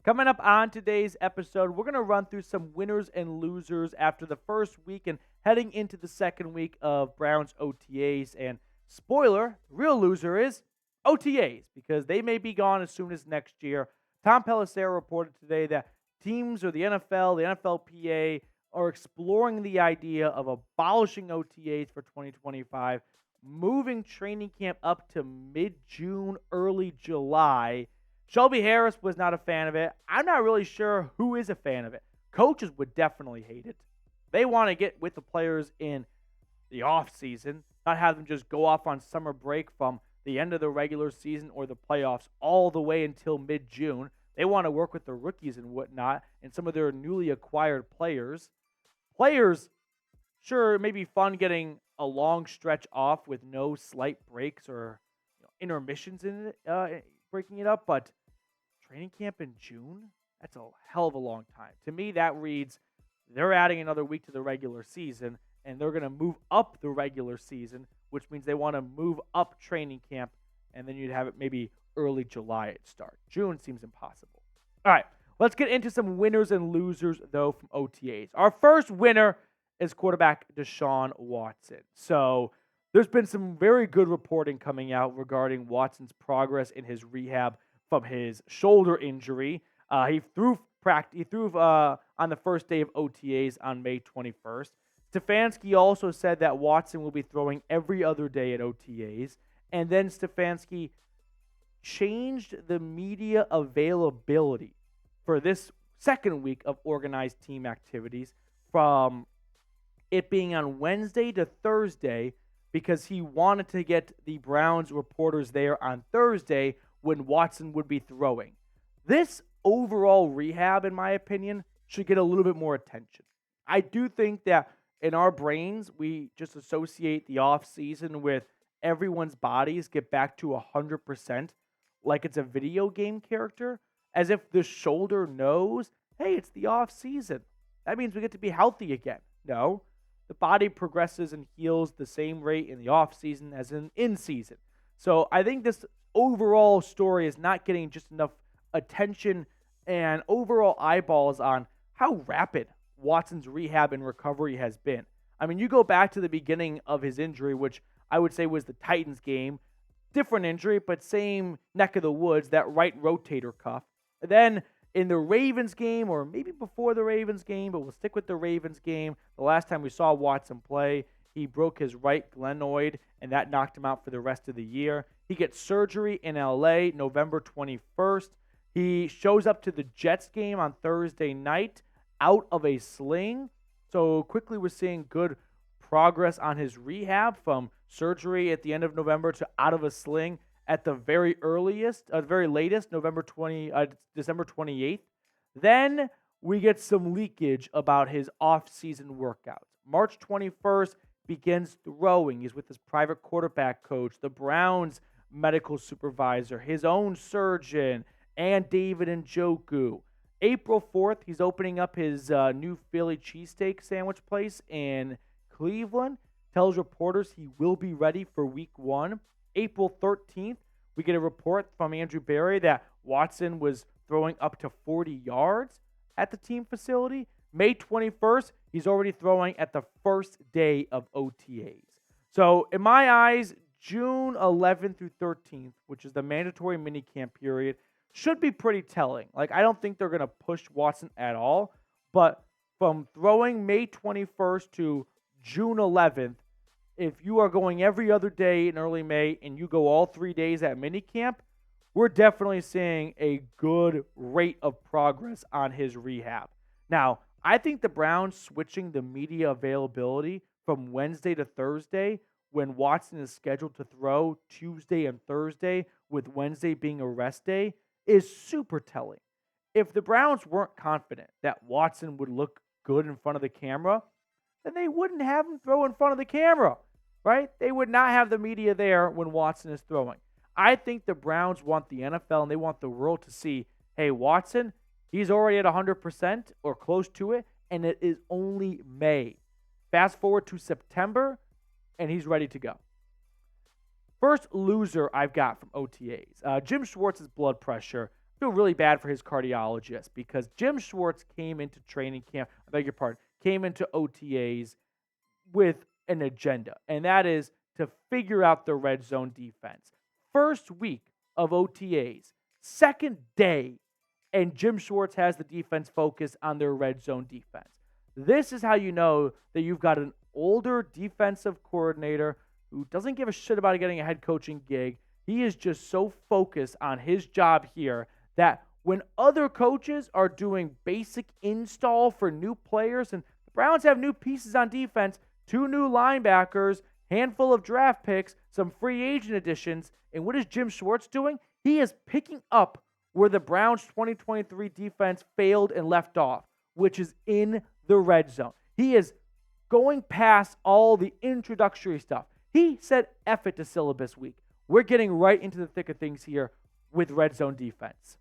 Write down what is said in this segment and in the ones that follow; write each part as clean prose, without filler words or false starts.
Coming up on today's episode, we're going to run through some winners and losers after the first week and heading into the second week of Browns OTAs. And spoiler, the real loser is OTAs because they may be gone as soon as next year. Tom Pelissero reported today that teams or the NFL, the NFLPA are exploring the idea of abolishing OTAs for 2025, moving training camp up to mid-June, early July. Shelby Harris was not a fan of it. I'm not really sure who is a fan of it. Coaches would definitely hate it. They want to get with the players in the offseason, not have them just go off on summer break from the end of the regular season or the playoffs all the way until mid-June. They want to work with the rookies and whatnot and some of their newly acquired players. Players, sure, it may be fun getting a long stretch off with no slight breaks or intermissions in it, breaking it up, but training camp in June? That's a hell of a long time. To me, that reads they're adding another week to the regular season, and they're going to move up the regular season, which means they want to move up training camp, and then you'd have it maybe early July at start. June seems impossible. All right, let's get into some winners and losers, though, from OTAs. Our first winner is quarterback Deshaun Watson. So there's been some very good reporting coming out regarding Watson's progress in his rehab from his shoulder injury. He threw on the first day of OTAs on May 21st. Stefanski also said that Watson will be throwing every other day at OTAs. And then Stefanski changed the media availability for this second week of organized team activities from it being on Wednesday to Thursday because he wanted to get the Browns reporters there on Thursday when Watson would be throwing. This overall rehab, in my opinion, should get a little bit more attention. I do think that in our brains, we just associate the offseason with everyone's bodies get back to 100% like it's a video game character, as if the shoulder knows, hey, it's the offseason. That means we get to be healthy again. No, the body progresses and heals the same rate in the offseason as in season. So I think this overall story is not getting just enough attention and overall eyeballs on how rapid Watson's rehab and recovery has been. I mean, you go back to the beginning of his injury, which I would say was the Titans game. Different injury, but same neck of the woods, that right rotator cuff. Then in the Ravens game, or maybe before the Ravens game, but we'll stick with the Ravens game, the last time we saw Watson play, he broke his right glenoid, and that knocked him out for the rest of the year. He gets surgery in LA November 21st. He shows up to the Jets game on Thursday night out of a sling. So quickly we're seeing good progress on his rehab from surgery at the end of November to out of a sling at the very latest, December 28th. Then we get some leakage about his off-season workouts. March 21st begins throwing. He's with his private quarterback coach, the Browns medical supervisor, his own surgeon, and David Njoku. April 4th, he's opening up his new Philly cheesesteak sandwich place in Cleveland. Tells reporters he will be ready for week 1. April 13th, we get a report from Andrew Berry that Watson was throwing up to 40 yards at the team facility. May 21st, he's already throwing at the first day of OTAs. So in my eyes, June 11th through 13th, which is the mandatory minicamp period, should be pretty telling. Like, I don't think they're going to push Watson at all, but from throwing May 21st to June 11th, if you are going every other day in early May and you go all 3 days at minicamp, we're definitely seeing a good rate of progress on his rehab. Now, I think the Browns switching the media availability from Wednesday to Thursday when Watson is scheduled to throw Tuesday and Thursday, with Wednesday being a rest day, is super telling. If the Browns weren't confident that Watson would look good in front of the camera, then they wouldn't have him throw in front of the camera, right? They would not have the media there when Watson is throwing. I think the Browns want the NFL and they want the world to see, hey, Watson, he's already at 100% or close to it, and it is only May. Fast forward to September, and he's ready to go. First loser I've got from OTAs. Jim Schwartz's blood pressure feel really bad for his cardiologist because Jim Schwartz came into training camp, came into OTAs with an agenda, and that is to figure out the red zone defense. First week of OTAs, second day, and Jim Schwartz has the defense focus on their red zone defense. This is how you know that you've got an older defensive coordinator who doesn't give a shit about getting a head coaching gig. He is just so focused on his job here that when other coaches are doing basic install for new players, and the Browns have new pieces on defense, 2 new linebackers, handful of draft picks, some free agent additions, and what is Jim Schwartz doing? He is picking up where the Browns 2023 defense failed and left off, which is in the red zone. He is going past all the introductory stuff. He said, F it to syllabus week. We're getting right into the thick of things here with red zone defense.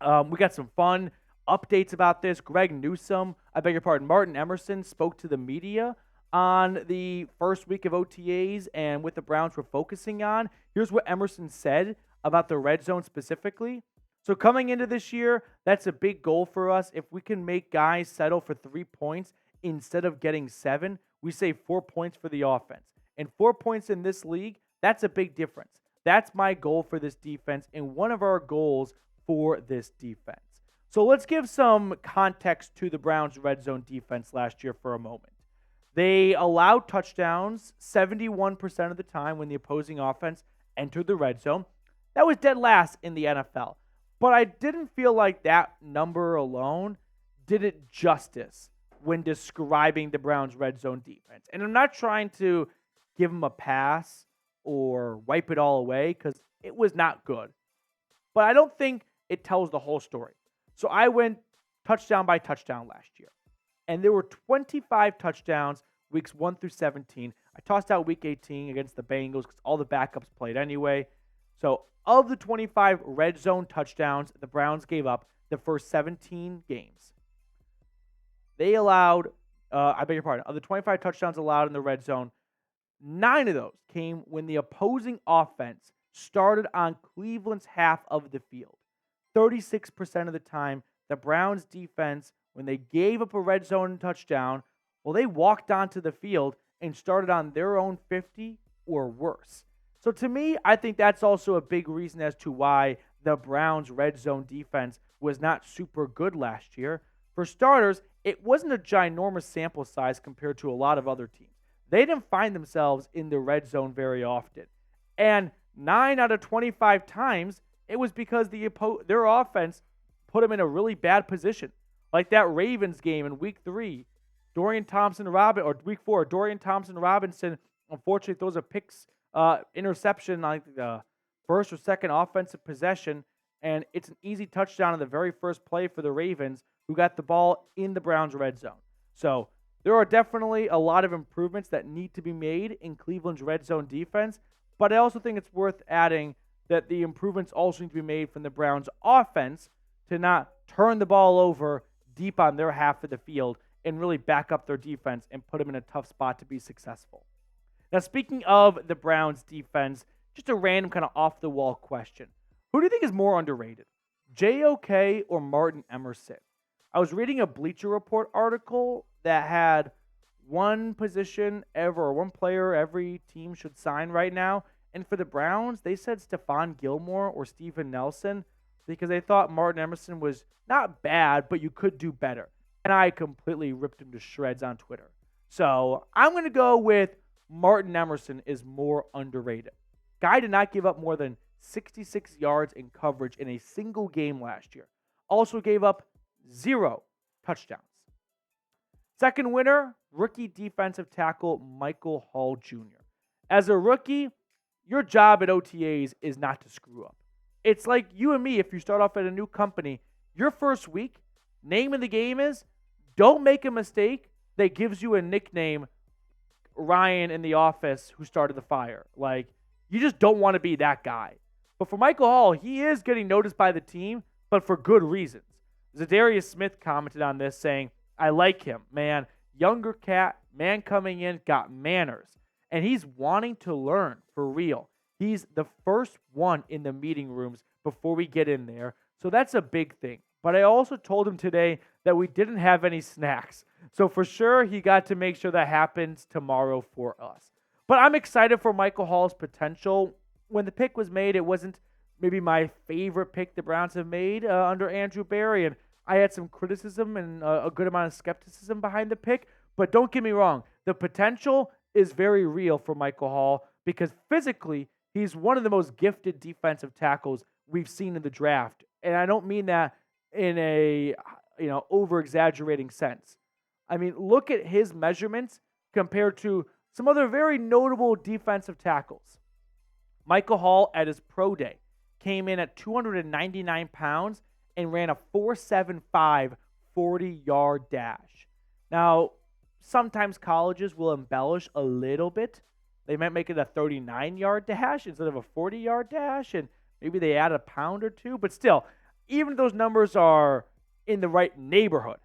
We got some fun updates about this. Martin Emerson spoke to the media on the first week of OTAs and what the Browns were focusing on. Here's what Emerson said about the red zone specifically. So coming into this year, that's a big goal for us. If we can make guys settle for 3 points instead of getting 7, we save 4 points for the offense. And 4 points in this league, that's a big difference. That's my goal for this defense and one of our goals for this defense. So let's give some context to the Browns' red zone defense last year for a moment. They allowed touchdowns 71% of the time when the opposing offense entered the red zone. That was dead last in the NFL. But I didn't feel like that number alone did it justice when describing the Browns' red zone defense. And I'm not trying to give them a pass or wipe it all away because it was not good. But I don't think it tells the whole story. So I went touchdown by touchdown last year. And there were 25 touchdowns weeks 1 through 17. I tossed out week 18 against the Bengals because all the backups played anyway. So of the 25 red zone touchdowns the Browns gave up the first 17 games, they allowed, of the 25 touchdowns allowed in the red zone, 9 of those came when the opposing offense started on Cleveland's half of the field. 36% of the time, the Browns defense, when they gave up a red zone touchdown, well, they walked onto the field and started on their own 50 or worse. So to me, I think that's also a big reason as to why the Browns' red zone defense was not super good last year. For starters, it wasn't a ginormous sample size compared to a lot of other teams. They didn't find themselves in the red zone very often. And 9 out of 25 times, it was because their offense put them in a really bad position. Like that Ravens game in week 3, week 4, Dorian Thompson-Robinson unfortunately throws a interception like the first or second offensive possession, and it's an easy touchdown on the very first play for the Ravens, who got the ball in the Browns' red zone. So there are definitely a lot of improvements that need to be made in Cleveland's red zone defense, but I also think it's worth adding that the improvements also need to be made from the Browns' offense to not turn the ball over deep on their half of the field and really back up their defense and put them in a tough spot to be successful. Now, speaking of the Browns' defense, just a random kind of off-the-wall question. Who do you think is more underrated, JOK or Martin Emerson? I was reading a Bleacher Report article that had one player every team should sign right now. And for the Browns, they said Stephon Gilmore or Steven Nelson because they thought Martin Emerson was not bad, but you could do better. And I completely ripped him to shreds on Twitter. So I'm going to go with Martin Emerson is more underrated. Guy did not give up more than 66 yards in coverage in a single game last year. Also gave up 0 touchdowns. Second winner, rookie defensive tackle Michael Hall Jr. As a rookie, your job at OTAs is not to screw up. It's like you and me, if you start off at a new company, your first week, name of the game is, don't make a mistake that gives you a nickname, Ryan in the office who started the fire. Like, you just don't want to be that guy. But for Michael Hall, he is getting noticed by the team, but for good reasons. Za'Darius Smith commented on this saying, I like him, man. Younger cat, man coming in, got manners. And he's wanting to learn for real. He's the first one in the meeting rooms before we get in there. So that's a big thing. But I also told him today that we didn't have any snacks. So for sure, he got to make sure that happens tomorrow for us. But I'm excited for Michael Hall's potential. When the pick was made, it wasn't maybe my favorite pick the Browns have made under Andrew Berry. And I had some criticism and a good amount of skepticism behind the pick. But don't get me wrong, the potential is very real for Michael Hall because physically, he's one of the most gifted defensive tackles we've seen in the draft. And I don't mean that in a over exaggerating sense. I mean, look at his measurements compared to some other very notable defensive tackles. Michael Hall at his pro day came in at 299 pounds and ran a 4.75 40-yard dash. Now, sometimes colleges will embellish a little bit. They might make it a 39-yard dash instead of a 40-yard dash, and maybe they add a pound or two. But still, even if those numbers are in the right neighborhood,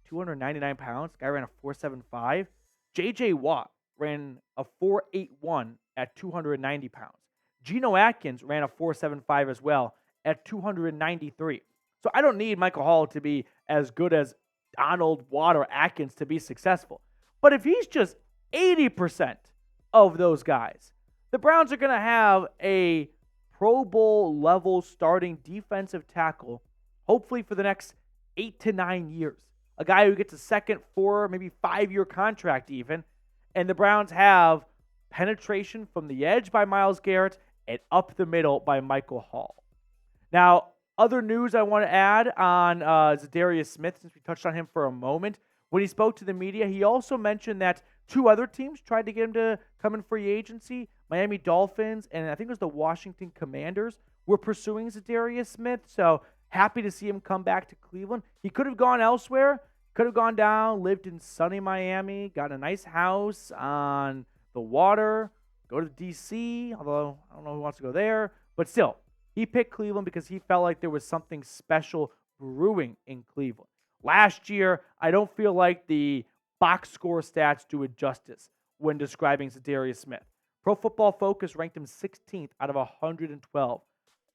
299 pounds, guy ran a 4.75. J.J. Watt ran a 4.81 at 290 pounds. Geno Atkins ran a 4.75 as well at 293. So I don't need Michael Hall to be as good as Donald, Watt, or Atkins to be successful. But if he's just 80% of those guys, the Browns are going to have a Pro Bowl level starting defensive tackle, hopefully for the next 8 to 9 years. A guy who gets a second, 4, maybe 5-year contract even. And the Browns have penetration from the edge by Myles Garrett and up the middle by Michael Hall. Now, other news I want to add on Za'Darius Smith, since we touched on him for a moment. When he spoke to the media, he also mentioned that 2 other teams tried to get him to come in free agency. Miami Dolphins and I think it was the Washington Commanders were pursuing Za'Darius Smith. So happy to see him come back to Cleveland. He could have gone elsewhere, could have gone down, lived in sunny Miami, got a nice house on the water, go to D.C., although I don't know who wants to go there. But still, he picked Cleveland because he felt like there was something special brewing in Cleveland. Last year, I don't feel like the box score stats do it justice when describing Za'Darius Smith. Pro Football Focus ranked him 16th out of 112.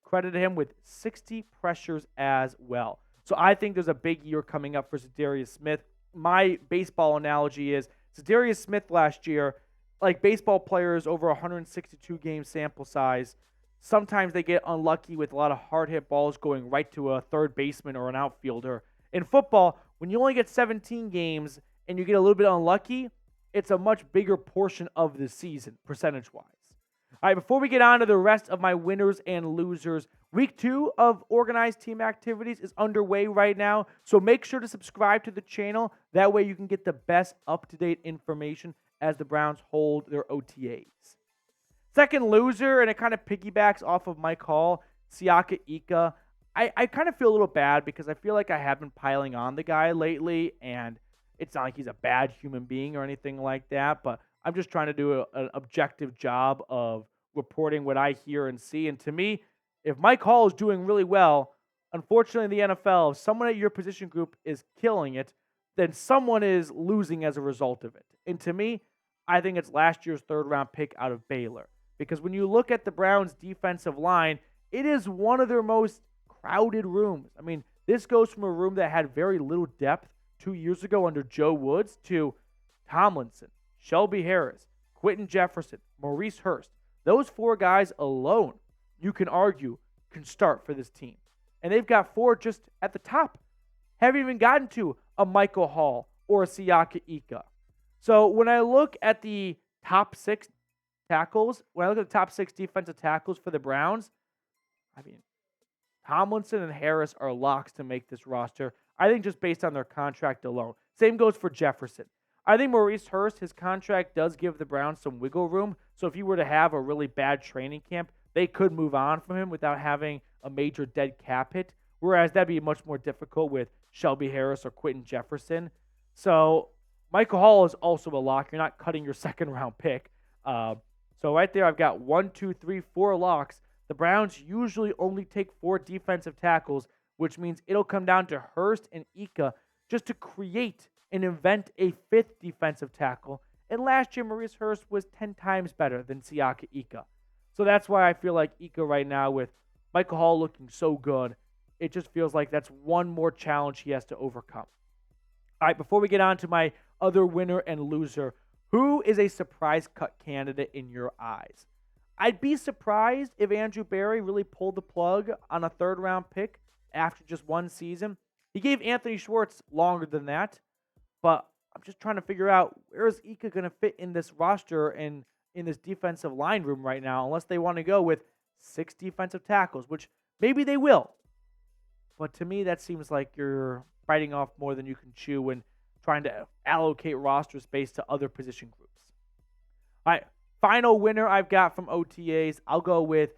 Credited him with 60 pressures as well. So I think there's a big year coming up for Za'Darius Smith. My baseball analogy is Za'Darius Smith last year, like baseball players over 162 game sample size, sometimes they get unlucky with a lot of hard hit balls going right to a third baseman or an outfielder. In football, when you only get 17 games and you get a little bit unlucky, it's a much bigger portion of the season, percentage-wise. All right, before we get on to the rest of my winners and losers, week 2 of organized team activities is underway right now, so make sure to subscribe to the channel. That way you can get the best up-to-date information as the Browns hold their OTAs. Second loser, and it kind of piggybacks off of Mike Hall, Siaki Ika. I kind of feel a little bad because I feel like I have been piling on the guy lately, and it's not like he's a bad human being or anything like that, but I'm just trying to do an objective job of reporting what I hear and see. And to me, if Mike Hall is doing really well, unfortunately in the NFL, if someone at your position group is killing it, then someone is losing as a result of it. And to me, I think it's last year's 3rd-round pick out of Baylor. Because when you look at the Browns' defensive line, it is one of their most crowded rooms. I mean, this goes from a room that had very little depth 2 years ago under Joe Woods to Tomlinson, Shelby Harris, Quentin Jefferson, Maurice Hurst. Those 4 guys alone, you can argue, can start for this team. And they've got 4 just at the top. Haven't even gotten to a Michael Hall or a Siaki Ika. So when I look at the top 6 tackles, when I look at the top 6 defensive tackles for the Browns, I mean, Tomlinson and Harris are locks to make this roster. I think just based on their contract alone. Same goes for Jefferson. I think Maurice Hurst, his contract does give the Browns some wiggle room. So if you were to have a really bad training camp, they could move on from him without having a major dead cap hit. Whereas that'd be much more difficult with Shelby Harris or Quentin Jefferson. So Michael Hall is also a lock. You're not cutting your 2nd-round pick. So right there, I've got 1, 2, 3, 4 locks. The Browns usually only take 4 defensive tackles, which means it'll come down to Hurst and Ika just to create and invent a 5th defensive tackle. And last year, Maurice Hurst was 10 times better than Siaki Ika. So that's why I feel like Ika right now, with Michael Hall looking so good, it just feels like that's one more challenge he has to overcome. All right, before we get on to my other winner and loser, who is a surprise cut candidate in your eyes? I'd be surprised if Andrew Berry really pulled the plug on a third-round pick after just one season. He gave Anthony Schwartz longer than that, but I'm just trying to figure out where is Ika going to fit in this roster and in this defensive line room right now, unless they want to go with 6 defensive tackles, which maybe they will. But to me, that seems like you're biting off more than you can chew when trying to allocate roster space to other position groups. All right, final winner I've got from OTAs, I'll go with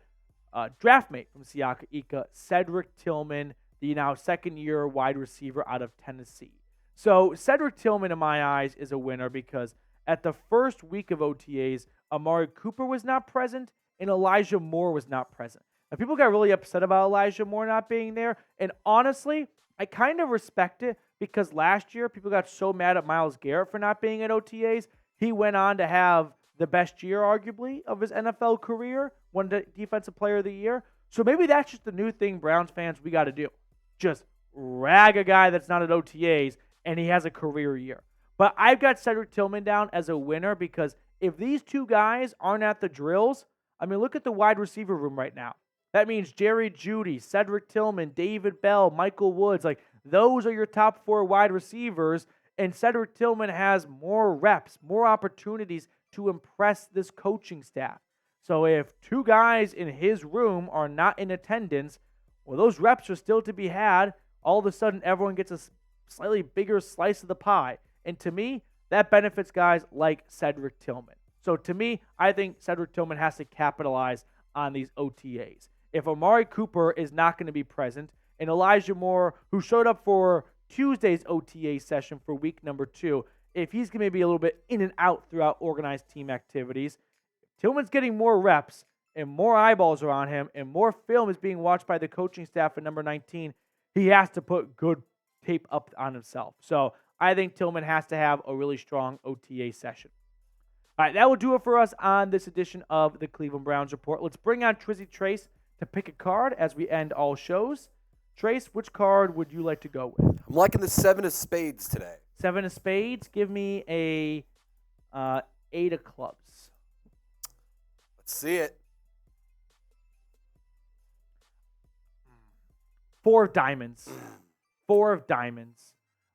draftmate from Siaki Ika, Cedric Tillman, the now second-year wide receiver out of Tennessee. So Cedric Tillman, in my eyes, is a winner because at the first week of OTAs, Amari Cooper was not present and Elijah Moore was not present. Now, people got really upset about Elijah Moore not being there, and honestly, I kind of respect it because last year, people got so mad at Myles Garrett for not being at OTAs. He went on to have the best year, arguably, of his NFL career, won the Defensive Player of the Year. So maybe that's just the new thing, Browns fans, we got to do. Just rag a guy that's not at OTAs, and he has a career year. But I've got Cedric Tillman down as a winner because if these two guys aren't at the drills, I mean, look at the wide receiver room right now. That means Jerry Jeudy, Cedric Tillman, David Bell, Michael Woods. Like, those are your top 4 wide receivers, and Cedric Tillman has more reps, more opportunities to impress this coaching staff. So if 2 guys in his room are not in attendance, well, those reps are still to be had. All of a sudden, everyone gets a slightly bigger slice of the pie. And to me, that benefits guys like Cedric Tillman. So to me, I think Cedric Tillman has to capitalize on these OTAs. If Amari Cooper is not going to be present, and Elijah Moore, who showed up for Tuesday's OTA session for week number 2, if he's going to be a little bit in and out throughout organized team activities, Tillman's getting more reps and more eyeballs are on him and more film is being watched by the coaching staff at number 19, he has to put good tape up on himself. So I think Tillman has to have a really strong OTA session. All right, that will do it for us on this edition of the Cleveland Browns Report. Let's bring on Trizzy Trace to pick a card as we end all shows. Trace, which card would you like to go with? I'm liking the 7 of spades today. 7 of spades. Give me a 8 of clubs. Let's see it. 4 of diamonds. 4 of diamonds.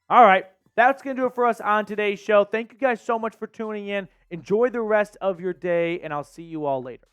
All right. That's going to do it for us on today's show. Thank you guys so much for tuning in. Enjoy the rest of your day, and I'll see you all later.